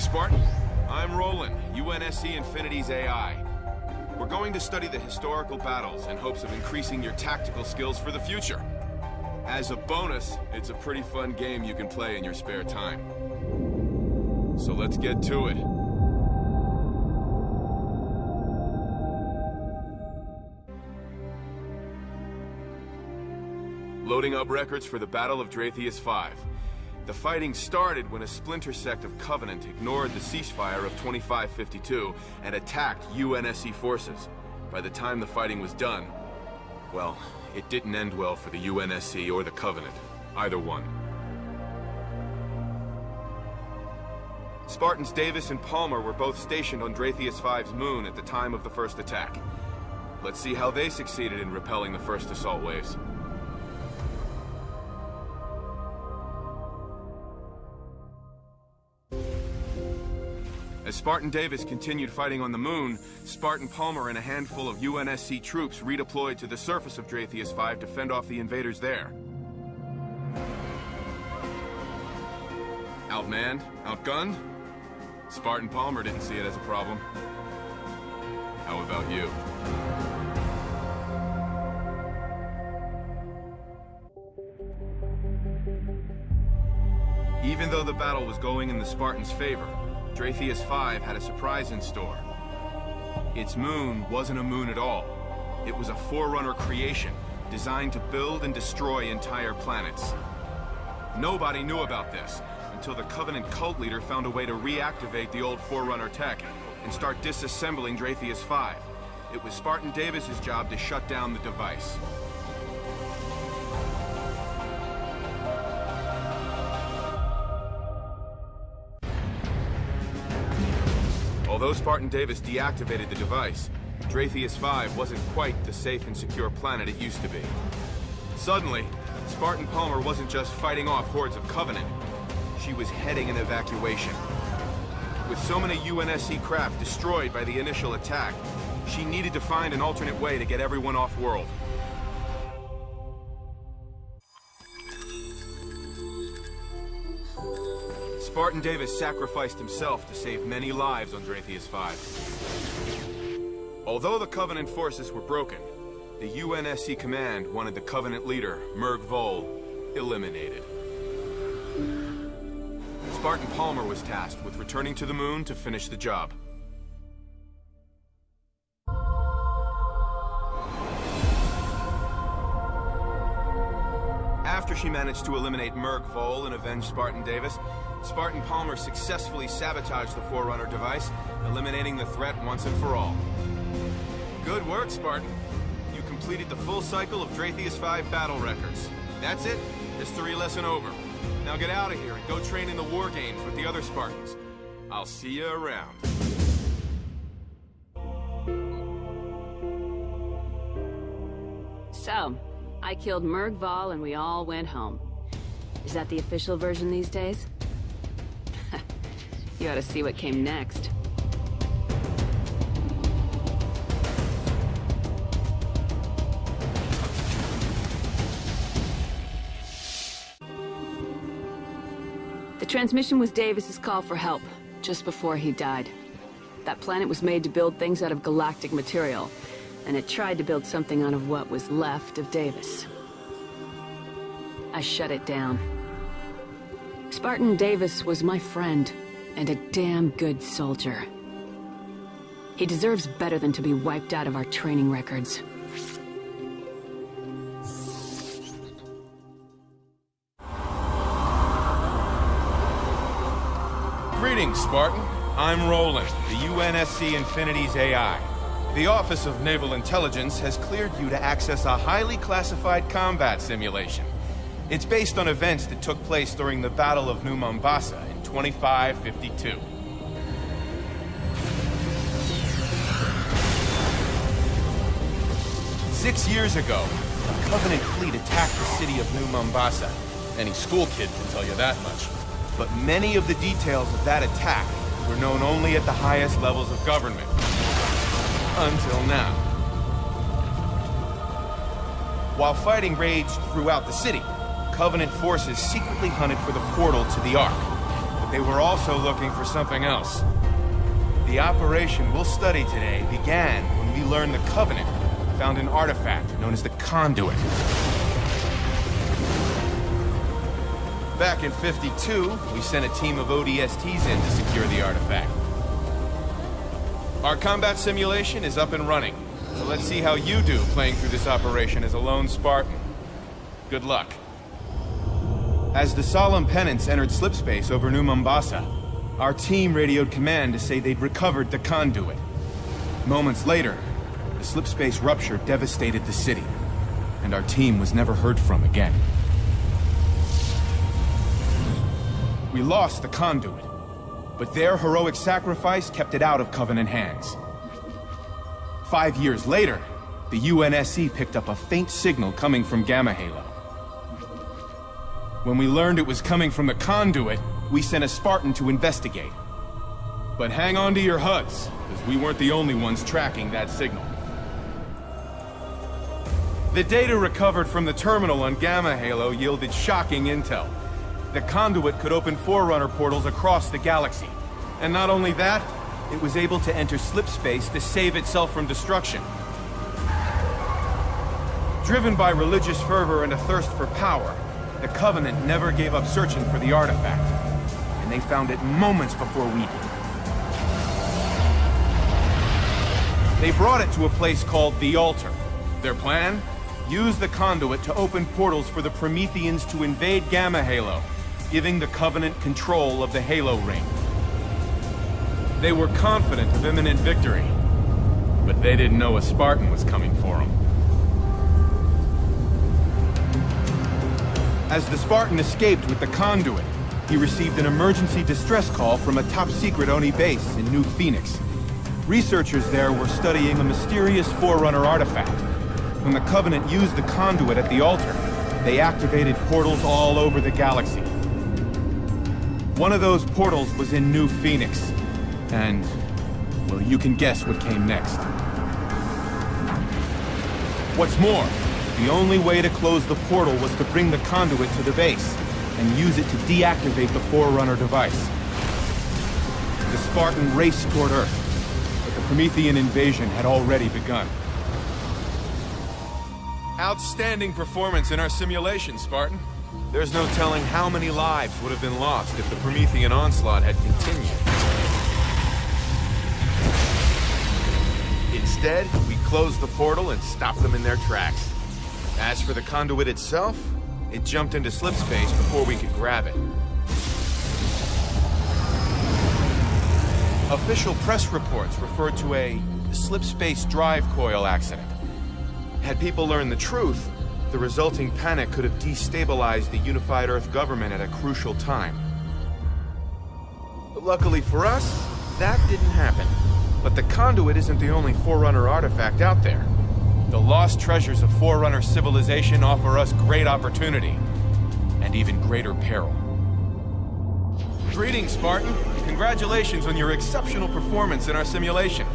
Spartan. I'm Roland, UNSC Infinity's AI. We're going to study the historical battles in hopes of increasing your tactical skills for the future. As a bonus, it's a pretty fun game you can play in your spare time. So let's get to it. Loading up records for the Battle of Dratheus 5. The fighting started when a splinter sect of Covenant ignored the ceasefire of 2552 and attacked UNSC forces. By the time the fighting was done, well, it didn't end well for the UNSC or the Covenant. Either one. Spartans Davis and Palmer were both stationed on Dratheus 5's moon at the time of the first attack. Let's see how they succeeded in repelling the first assault waves. As Spartan Davis continued fighting on the moon, Spartan Palmer and a handful of UNSC troops redeployed to the surface of Dratheus 5 to fend off the invaders there. Outmanned? Outgunned? Spartan Palmer didn't see it as a problem. How about you? Even though the battle was going in the Spartans' favor, Dratheus 5 had a surprise in store. Its moon wasn't a moon at all. It was a Forerunner creation, designed to build and destroy entire planets. Nobody knew about this, until the Covenant cult leader found a way to reactivate the old Forerunner tech and start disassembling Dratheus 5. It was Spartan Davis's job to shut down the device. Although Spartan Davis deactivated the device, Dratheus 5 wasn't quite the safe and secure planet it used to be. Suddenly, Spartan Palmer wasn't just fighting off hordes of Covenant, she was heading an evacuation. With so many UNSC craft destroyed by the initial attack, she needed to find an alternate way to get everyone off-world. Spartan Davis sacrificed himself to save many lives on Dratheus 5. Although the Covenant forces were broken, the UNSC command wanted the Covenant leader, Merg Vol, eliminated. Spartan Palmer was tasked with returning to the moon to finish the job. After she managed to eliminate Merg Vol and avenge Spartan Davis, Spartan Palmer successfully sabotaged the Forerunner device, eliminating the threat once and for all. Good work, Spartan. You completed the full cycle of Dratheus 5 battle records. That's it. History lesson over. Now get out of here and go train in the war games with the other Spartans. I'll see you around. So, I killed Merg Vol and we all went home. Is that the official version these days? You ought to see what came next. The transmission was Davis's call for help, just before he died. That planet was made to build things out of galactic material, and it tried to build something out of what was left of Davis. I shut it down. Spartan Davis was my friend, and a damn good soldier. He deserves better than to be wiped out of our training records. Greetings, Spartan. I'm Roland, the UNSC Infinity's AI. The Office of Naval Intelligence has cleared you to access a highly classified combat simulation. It's based on events that took place during the Battle of New Mombasa in 2552. "6 years ago, a Covenant fleet attacked the city of New Mombasa. Any school kid can tell you that much. But many of the details of that attack were known only at the highest levels of government. Until now. While fighting raged throughout the city, Covenant forces secretly hunted for the portal to the Ark. The but they were also looking for something else. The operation we'll study today began when we learned the Covenant found an artifact known as the Conduit. Back in '52, we sent a team of ODSTs in to secure the artifact. Our combat simulation is up and running, so let's see how you do playing through this operation as a lone Spartan. Good luck. As the Solemn Penance entered slipspace over New Mombasa, our team radioed command to say they'd recovered the Conduit. Moments later, the slipspace rupture devastated the city, and our team was never heard from again. We lost the Conduit, but their heroic sacrifice kept it out of Covenant hands. 5 years later, the UNSC picked up a faint signal coming from Gamma Halo. When we learned it was coming from the Conduit, we sent a Spartan to investigate. But hang on to your HUDs, because we weren't the only ones tracking that signal. The data recovered from the terminal on Gamma Halo yielded shocking intel. The Conduit could open Forerunner portals across the galaxy. And not only that, it was able to enter slipspace to save itself from destruction. Driven by religious fervor and a thirst for power, the Covenant never gave up searching for the artifact. And they found it moments before we did. They brought it to a place called the Altar. Their plan? Use the Conduit to open portals for the Prometheans to invade Gamma Halo, giving the Covenant control of the Halo Ring. They were confident of imminent victory, but they didn't know a Spartan was coming for them. As the Spartan escaped with the Conduit, he received an emergency distress call from a top-secret Oni base in New Phoenix. Researchers there were studying a mysterious Forerunner artifact. When the Covenant used the Conduit at the Altar, they activated portals all over the galaxy. One of those portals was in New Phoenix. And, well, you can guess what came next. What's more, the only way to close the portal was to bring the Conduit to the base and use it to deactivate the Forerunner device. The Spartan raced toward Earth, but the Promethean invasion had already begun. Outstanding performance in our simulation, Spartan. There's no telling how many lives would have been lost if the Promethean onslaught had continued. Instead, we closed the portal and stopped them in their tracks. As for the Conduit itself, it jumped into slipspace before we could grab it. Official press reports referred to a slipspace drive coil accident. Had people learned the truth, the resulting panic could have destabilized the unified Earth government at a crucial time. But luckily for us, that didn't happen. But the Conduit isn't the only Forerunner artifact out there. The lost treasures of Forerunner civilization offer us great opportunity, and even greater peril. Greetings, Spartan. Congratulations on your exceptional performance in our simulation.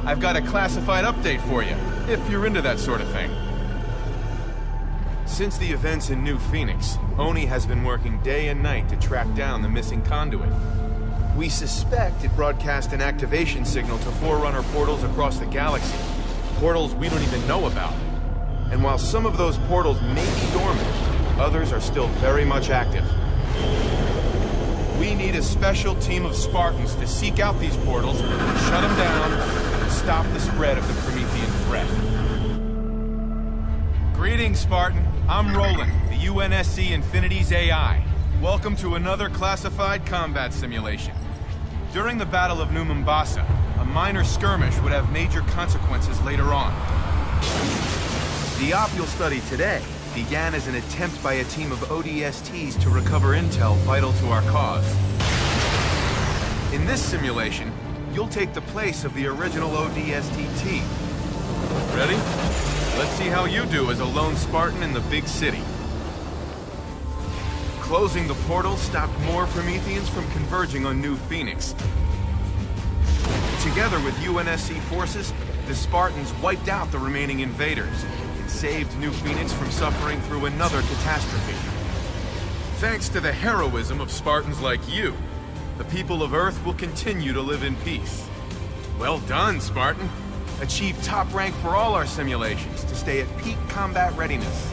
I've got a classified update for you, if you're into that sort of thing. Since the events in New Phoenix, Oni has been working day and night to track down the missing Conduit. We suspect it broadcast an activation signal to Forerunner portals across the galaxy. Portals we don't even know about. And while some of those portals may be dormant, others are still very much active. We need a special team of Spartans to seek out these portals, shut them down, and stop the spread of the Promethean threat. Greetings, Spartan. I'm Roland, the UNSC Infinity's AI. Welcome to another classified combat simulation. During the Battle of New Mombasa, a minor skirmish would have major consequences later on. The op you'll study today began as an attempt by a team of ODSTs to recover intel vital to our cause. In this simulation, you'll take the place of the original ODST team. Ready? Let's see how you do as a lone Spartan in the big city. Closing the portal stopped more Prometheans from converging on New Phoenix. Together with UNSC forces, the Spartans wiped out the remaining invaders and saved New Phoenix from suffering through another catastrophe. Thanks to the heroism of Spartans like you, The people of Earth will continue to live in peace. Well done, Spartan. Achieve top rank for all our simulations to stay at peak combat readiness.